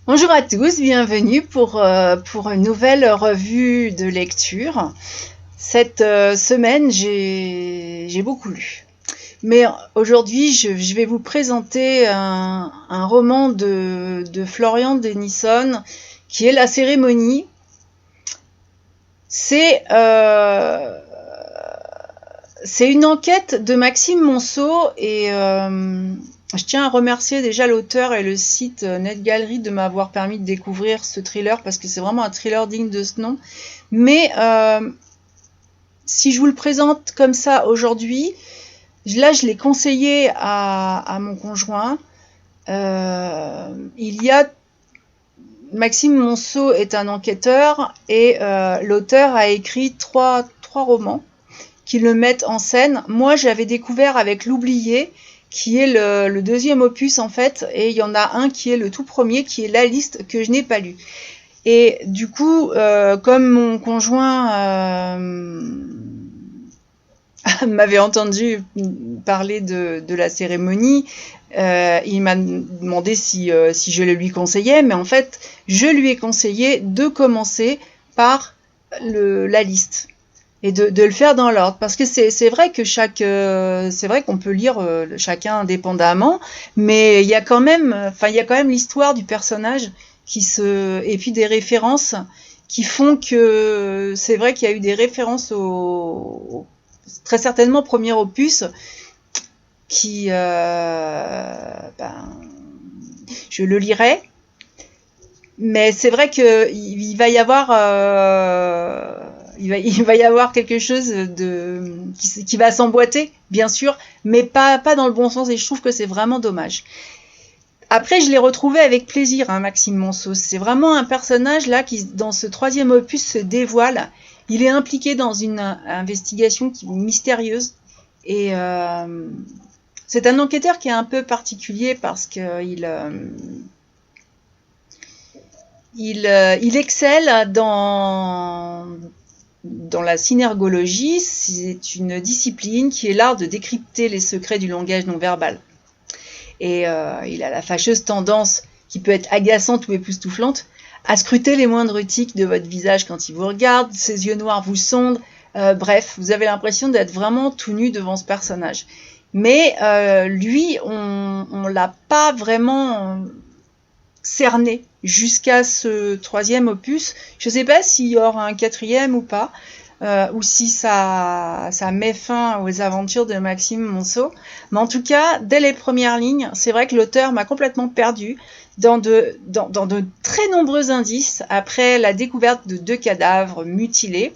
Bonjour à tous, bienvenue pour une nouvelle revue de lecture. Cette semaine, j'ai beaucoup lu. Mais aujourd'hui, je vais vous présenter un roman de Florian Denison qui est La Cérémonie. C'est une enquête de Maxime Monceau et je tiens à remercier déjà l'auteur et le site NetGallery de m'avoir permis de découvrir ce thriller parce que c'est vraiment un thriller digne de ce nom. Mais si je vous le présente comme ça aujourd'hui, là je l'ai conseillé à mon conjoint. Maxime Monceau est un enquêteur et l'auteur a écrit trois romans qui le mettent en scène. Moi, j'avais découvert avec L'Oublié, qui est le deuxième opus en fait, et il y en a un qui est le tout premier, qui est La Liste, que je n'ai pas lu. Et du coup, comme mon conjoint m'avait entendu parler de la cérémonie, il m'a demandé si je le lui conseillais, mais en fait, je lui ai conseillé de commencer par la liste et de le faire dans l'ordre, parce que c'est vrai que c'est vrai qu'on peut lire chacun indépendamment, mais il y a quand même l'histoire du personnage et puis des références qui font que c'est vrai qu'il y a eu des références au très certainement premier opus qui je le lirai, mais c'est vrai que il va y avoir il va y avoir quelque chose qui va s'emboîter, bien sûr, mais pas dans le bon sens, et je trouve que c'est vraiment dommage. Après, je l'ai retrouvé avec plaisir, hein, Maxime Monceau. C'est vraiment un personnage là qui, dans ce troisième opus, se dévoile. Il est impliqué dans une investigation mystérieuse, et c'est un enquêteur qui est un peu particulier parce que il excelle dans la synergologie. C'est une discipline qui est l'art de décrypter les secrets du langage non verbal. Et il a la fâcheuse tendance, qui peut être agaçante ou époustouflante, à scruter les moindres tics de votre visage quand il vous regarde. Ses yeux noirs vous sondent. Bref, vous avez l'impression d'être vraiment tout nu devant ce personnage. Mais lui, on l'a pas vraiment cerné jusqu'à ce troisième opus. Je ne sais pas s'il y aura un quatrième ou pas, ou si ça met fin aux aventures de Maxime Monceau. Mais en tout cas, dès les premières lignes, c'est vrai que l'auteur m'a complètement perdu dans de très nombreux indices après la découverte de 2 cadavres mutilés,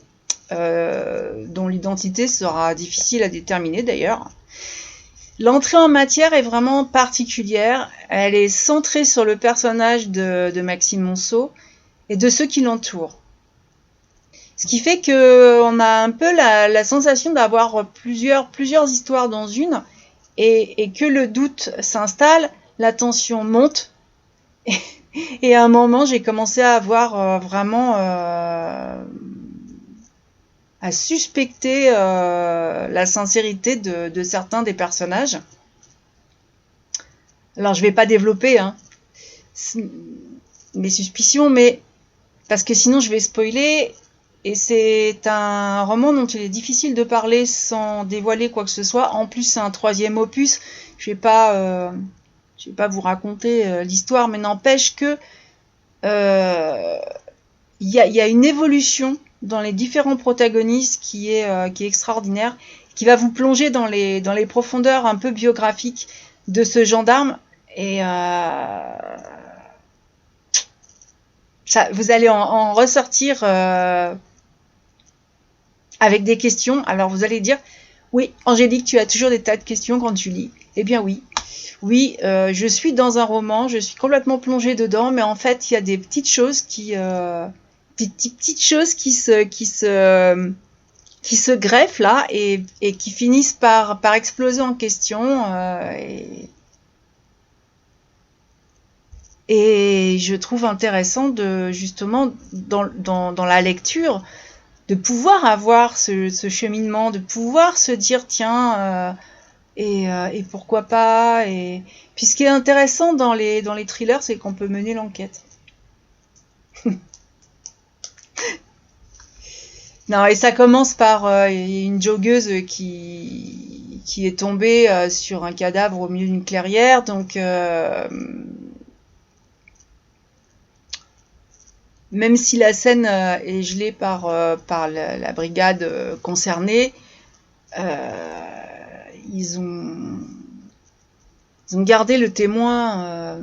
dont l'identité sera difficile à déterminer d'ailleurs. L'entrée en matière est vraiment particulière. Elle est centrée sur le personnage de Maxime Monceau et de ceux qui l'entourent. Ce qui fait qu'on a un peu la sensation d'avoir plusieurs histoires dans une, et que le doute s'installe, la tension monte, et à un moment, j'ai commencé à avoir vraiment à suspecter la sincérité de certains des personnages. Alors, je vais pas développer mes suspicions, mais parce que sinon je vais spoiler, et c'est un roman dont il est difficile de parler sans dévoiler quoi que ce soit. En plus, c'est un troisième opus. Je vais pas vous raconter l'histoire, mais n'empêche que il y a une évolution dans les différents protagonistes qui est extraordinaire, qui va vous plonger dans les profondeurs un peu biographiques de ce gendarme, et vous allez en ressortir avec des questions. Alors vous allez dire, oui, Angélique, tu as toujours des tas de questions quand tu lis. Eh bien oui, je suis dans un roman, je suis complètement plongée dedans, mais en fait, il y a des petites choses qui se greffent là, et qui finissent par exploser en question, et je trouve intéressant de justement dans la lecture de pouvoir avoir ce cheminement, de pouvoir se dire tiens, et pourquoi pas. Et puis ce qui est intéressant dans les thrillers, c'est qu'on peut mener l'enquête. Non, et ça commence par une joggeuse qui est tombée sur un cadavre au milieu d'une clairière. Donc, même si la scène est gelée par la brigade concernée, ils ont gardé le témoin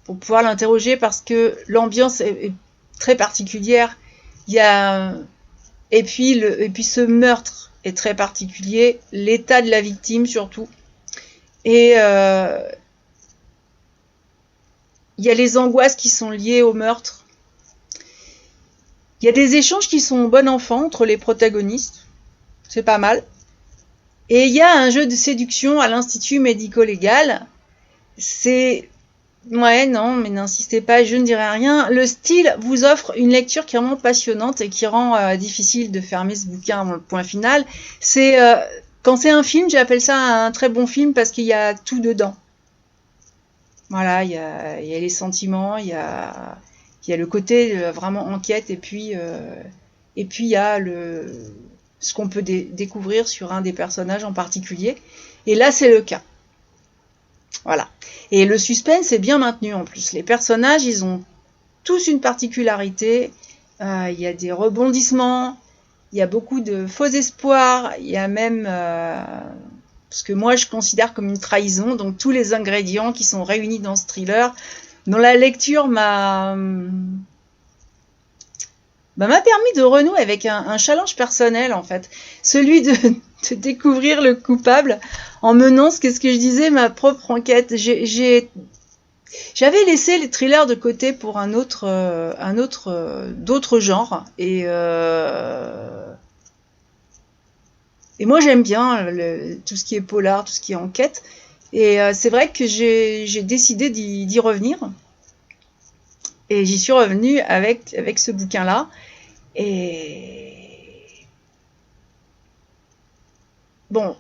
pour pouvoir l'interroger parce que l'ambiance est très particulière. Il y a et puis ce meurtre est très particulier, l'état de la victime surtout. Et il y a les angoisses qui sont liées au meurtre. Il y a des échanges qui sont bon enfant entre les protagonistes. C'est pas mal. Et il y a un jeu de séduction à l'Institut médico-légal. C'est... Ouais, non, mais n'insistez pas, je ne dirai rien. Le style vous offre une lecture qui est vraiment passionnante et qui rend difficile de fermer ce bouquin avant le point final. C'est quand c'est un film, j'appelle ça un très bon film parce qu'il y a tout dedans. Voilà, il y a les sentiments, il y a le côté vraiment enquête et puis il y a ce qu'on peut découvrir sur un des personnages en particulier. Et là, c'est le cas. Voilà. Et le suspense est bien maintenu en plus. Les personnages, ils ont tous une particularité. Il y a des rebondissements, il y a beaucoup de faux espoirs, il y a même ce que moi je considère comme une trahison, donc tous les ingrédients qui sont réunis dans ce thriller, dont la lecture m'a permis de renouer avec un challenge personnel en fait, celui de découvrir le coupable en menant, qu'est-ce que je disais, ma propre enquête. J'avais laissé les thrillers de côté pour d'autres genres et moi j'aime bien tout ce qui est polar, tout ce qui est enquête, et c'est vrai que j'ai décidé d'y revenir, et j'y suis revenue avec ce bouquin-là, et bon,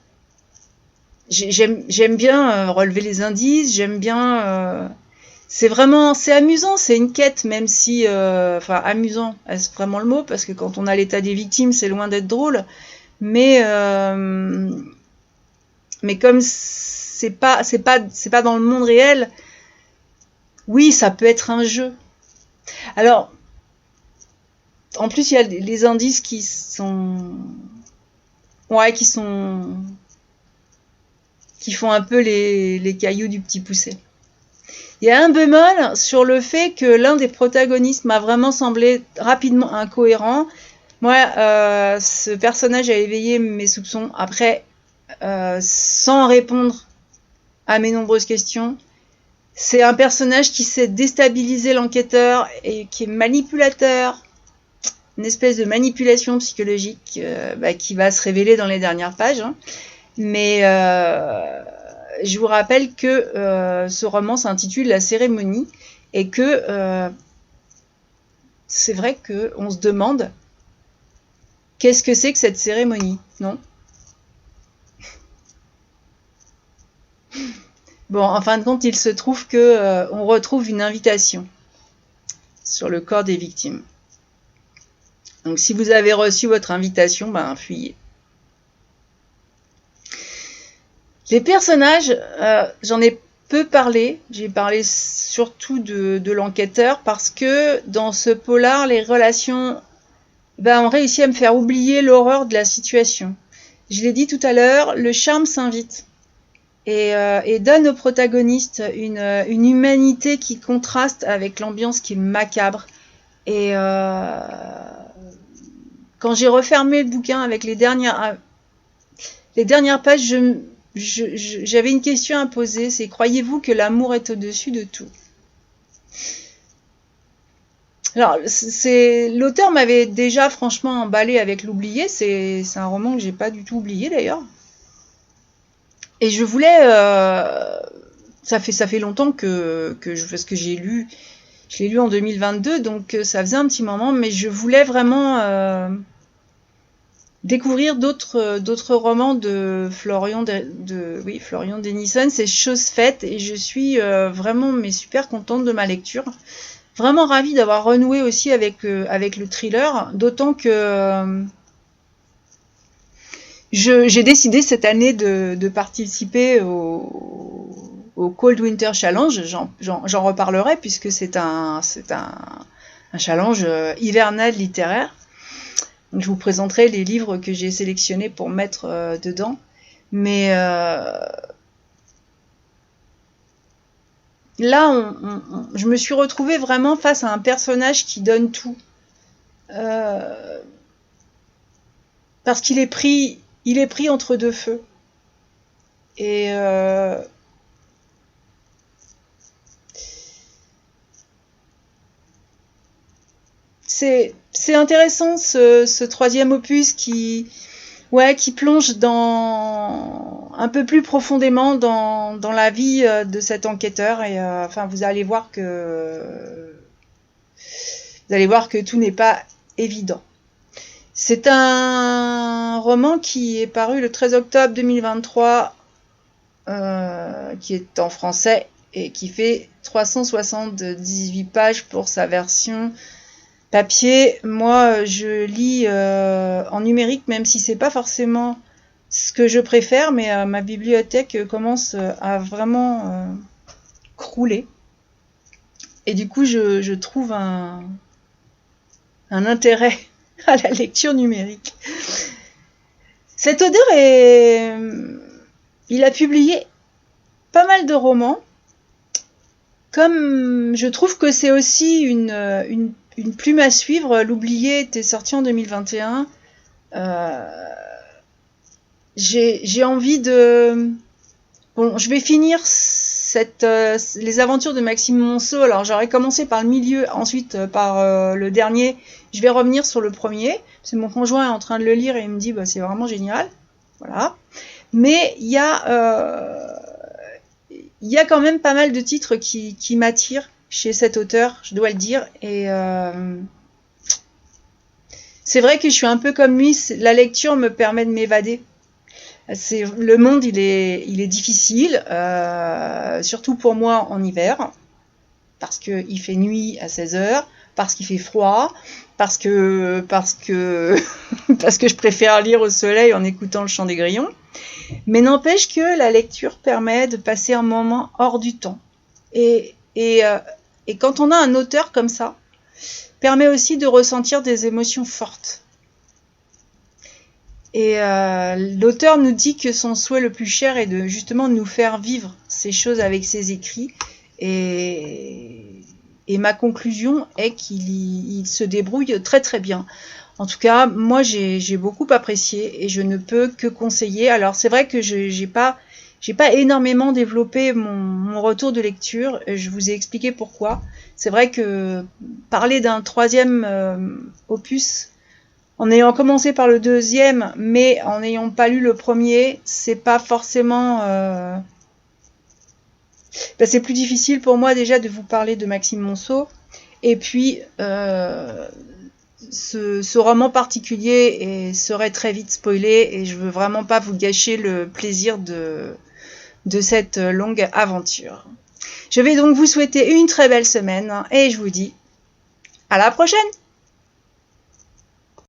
j'aime bien relever les indices, j'aime bien... c'est amusant, c'est une quête, même si... Enfin, amusant, est-ce vraiment le mot? Parce que quand on a l'état des victimes, c'est loin d'être drôle. Mais comme c'est pas dans le monde réel, oui, ça peut être un jeu. Alors, en plus, il y a les indices qui font un peu les cailloux du petit poucet. Il y a un bémol sur le fait que l'un des protagonistes m'a vraiment semblé rapidement incohérent. Moi, ce personnage a éveillé mes soupçons après, sans répondre à mes nombreuses questions. C'est un personnage qui sait déstabiliser l'enquêteur et qui est manipulateur, une espèce de manipulation psychologique qui va se révéler dans les dernières pages. Hein. Mais je vous rappelle que ce roman s'intitule La cérémonie et que c'est vrai qu'on se demande qu'est-ce que c'est que cette cérémonie, non? Bon, en fin de compte, il se trouve que on retrouve une invitation sur le corps des victimes. Donc, si vous avez reçu votre invitation, fuyez. Les personnages, j'en ai peu parlé. J'ai parlé surtout de l'enquêteur parce que dans ce polar, les relations ont réussi à me faire oublier l'horreur de la situation. Je l'ai dit tout à l'heure, le charme s'invite et donne aux protagonistes une humanité qui contraste avec l'ambiance qui est macabre. Et quand j'ai refermé le bouquin avec les dernières pages, j'avais une question à poser, c'est: croyez-vous que l'amour est au-dessus de tout? Alors, l'auteur m'avait déjà franchement emballé avec L'Oublié, c'est un roman que j'ai pas du tout oublié d'ailleurs. Et je voulais, ça fait longtemps parce que je l'ai lu en 2022, donc ça faisait un petit moment, mais je voulais vraiment découvrir d'autres romans de Florian Denison. C'est chose faite et je suis vraiment super contente de ma lecture. vraiment ravie d'avoir renoué aussi avec le thriller, d'autant que j'ai décidé cette année de participer au Cold Winter Challenge. J'en reparlerai puisque c'est un challenge hivernal littéraire. Donc, je vous présenterai les livres que j'ai sélectionnés pour mettre dedans. Mais là, je me suis retrouvée vraiment face à un personnage qui donne tout. Parce qu'il est pris entre deux feux. Et c'est intéressant ce troisième opus qui plonge un peu plus profondément dans la vie de cet enquêteur. Et enfin, vous allez voir que tout n'est pas évident. C'est un roman qui est paru le 13 octobre 2023, qui est en français et qui fait 378 pages pour sa version papier. Moi, je lis en numérique, même si c'est pas forcément ce que je préfère, mais ma bibliothèque commence à vraiment crouler. Et du coup, je trouve un intérêt à la lecture numérique. Cet auteur il a publié pas mal de romans. Comme je trouve que c'est aussi une plume à suivre. L'Oublié était sorti en 2021. J'ai envie de... Bon, je vais finir les aventures de Maxime Monceau. Alors, j'aurais commencé par le milieu, ensuite par le dernier. Je vais revenir sur le premier. C'est mon conjoint est en train de le lire et il me dit c'est vraiment génial. Voilà. Mais il y a quand même pas mal de titres qui m'attirent chez cet auteur, je dois le dire. Et c'est vrai que je suis un peu comme lui. La lecture me permet de m'évader. Le monde, il est difficile, surtout pour moi en hiver, parce qu'il fait nuit à 16h, parce qu'il fait froid, parce que je préfère lire au soleil en écoutant le chant des grillons. Mais n'empêche que la lecture permet de passer un moment hors du temps. Et quand on a un auteur comme ça, permet aussi de ressentir des émotions fortes. Et l'auteur nous dit que son souhait le plus cher est de justement nous faire vivre ces choses avec ses écrits. Et ma conclusion est qu'il se débrouille très très bien. En tout cas, moi j'ai beaucoup apprécié et je ne peux que conseiller. Alors c'est vrai que j'ai pas énormément développé mon retour de lecture. Je vous ai expliqué pourquoi. C'est vrai que parler d'un troisième opus, en ayant commencé par le deuxième, mais en n'ayant pas lu le premier, c'est pas forcément... c'est plus difficile pour moi déjà de vous parler de Maxime Monceau. Et puis, ce roman particulier serait très vite spoilé et je veux vraiment pas vous gâcher le plaisir de cette longue aventure. Je vais donc vous souhaiter une très belle semaine et je vous dis à la prochaine!